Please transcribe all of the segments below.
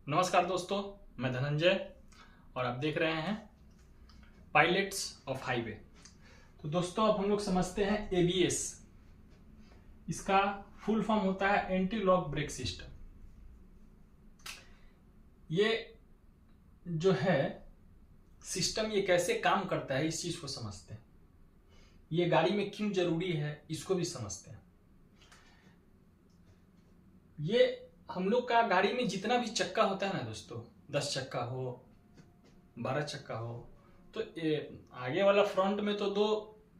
नमस्कार दोस्तों, मैं धनंजय और आप देख रहे हैं पायलट्स ऑफ हाईवे। तो दोस्तों अब हम लोग समझते हैं एबीएस। इसका फुल फॉर्म होता है एंटी लॉक ब्रेक सिस्टम। ये जो है सिस्टम, ये कैसे काम करता है इस चीज को समझते हैं। ये गाड़ी में क्यों जरूरी है इसको भी समझते हैं। ये हम लोग का गाड़ी में जितना भी चक्का होता है ना दोस्तों, 10 चक्का हो 12 चक्का हो, तो आगे वाला फ्रंट में तो 2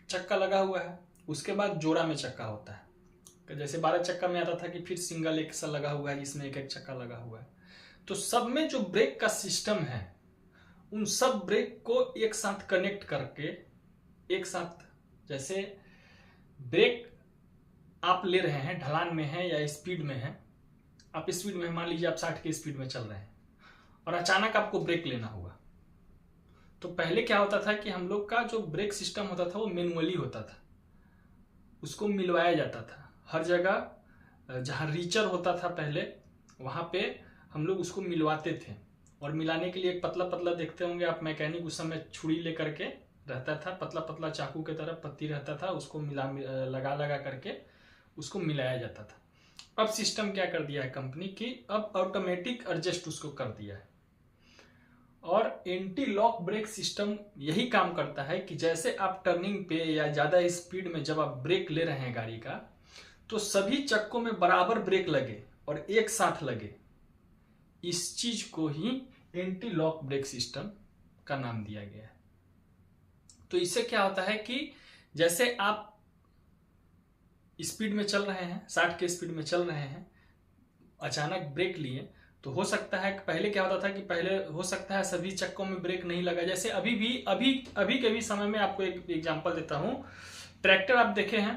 चक्का लगा हुआ है, उसके बाद जोड़ा में चक्का होता है। जैसे 12 चक्का में आता था कि फिर सिंगल एक सा लगा हुआ है जिसमें एक एक चक्का लगा हुआ है। तो सब में जो ब्रेक का सिस्टम है उन सब ब्रेक को एक साथ कनेक्ट करके एक साथ, जैसे ब्रेक आप ले रहे हैं, ढलान में है या स्पीड में है, आप स्पीड में, मान लीजिए आप 60 की स्पीड में चल रहे हैं और अचानक आपको ब्रेक लेना होगा। तो पहले क्या होता था कि हम लोग का जो ब्रेक सिस्टम होता था वो मैनुअली होता था, उसको मिलवाया जाता था हर जगह। जहाँ रीचर होता था पहले वहाँ पे हम लोग उसको मिलवाते थे, और मिलाने के लिए एक पतला पतला, देखते होंगे आप मैकेनिक उस समय छुरी ले करके रहता था, पतला पतला चाकू के तरह पत्ती रहता था, उसको लगा लगा करके उसको मिलाया जाता था। अब सिस्टम क्या कर दिया है कंपनी की, अब ऑटोमेटिक एडजस्ट उसको कर दिया है। और एंटी लॉक ब्रेक सिस्टम यही काम करता है कि जैसे आप टर्निंग पे या ज्यादा स्पीड में जब आप ब्रेक ले रहे हैं गाड़ी का, तो सभी चक्कों में बराबर ब्रेक लगे और एक साथ लगे। इस चीज को ही एंटी लॉक ब्रेक सिस्टम का नाम दिया गया है। तो इससे क्या होता है कि जैसे आप स्पीड में चल रहे हैं, 60 के स्पीड में चल रहे हैं, अचानक ब्रेक लिए, तो हो सकता है पहले क्या होता था कि पहले हो सकता है सभी चक्कों में ब्रेक नहीं लगा। जैसे अभी के भी समय में आपको एक एग्जांपल देता हूं। ट्रैक्टर आप देखे हैं,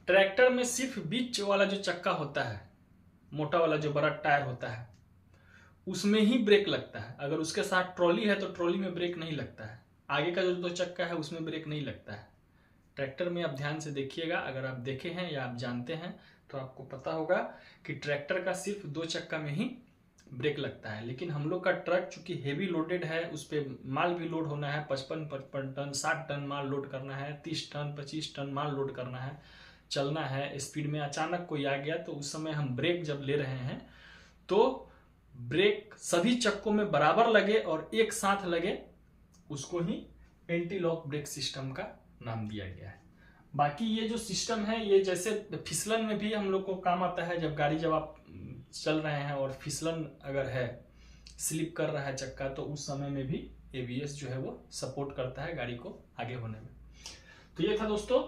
ट्रैक्टर में सिर्फ बीच वाला जो चक्का होता है, मोटा वाला जो बड़ा टायर होता है, उसमें ही ब्रेक लगता है। अगर उसके साथ ट्रॉली है तो ट्रॉली में ब्रेक नहीं लगता है। आगे का जो 2 चक्का है उसमें ब्रेक नहीं लगता है। ट्रैक्टर में आप ध्यान से देखिएगा, अगर आप देखे हैं या आप जानते हैं तो आपको पता होगा कि ट्रैक्टर का सिर्फ 2 चक्का में ही ब्रेक लगता है। लेकिन हम लोग का ट्रक चूंकि हेवी लोडेड है, उस पर माल भी लोड होना है, 55 टन 60 टन माल लोड करना है, 30 टन 25 टन माल लोड करना है, चलना है स्पीड में। अचानक कोई आ गया तो उस समय हम ब्रेक जब ले रहे हैं तो ब्रेक सभी चक्कों में बराबर लगे और एक साथ लगे, उसको ही एंटी लॉक ब्रेक सिस्टम का नाम दिया गया है। बाकी ये जो सिस्टम है ये जैसे फिसलन में भी हम लोग को काम आता है। जब आप चल रहे हैं और फिसलन अगर है, स्लिप कर रहा है चक्का, तो उस समय में भी एबीएस जो है वो सपोर्ट करता है गाड़ी को आगे होने में। तो ये था दोस्तों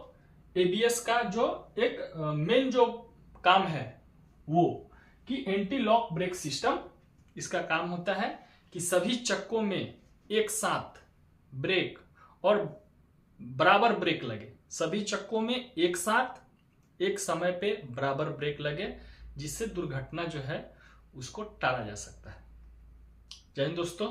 एबीएस का जो एक मेन जो काम है वो, कि एंटी लॉक ब्रेक सिस्टम, इसका काम होता है कि सभी चक्कों में एक साथ ब्रेक और बराबर ब्रेक लगे, सभी चक्कों में एक साथ एक समय पे बराबर ब्रेक लगे, जिससे दुर्घटना जो है उसको टाला जा सकता है। जय हिंद दोस्तों।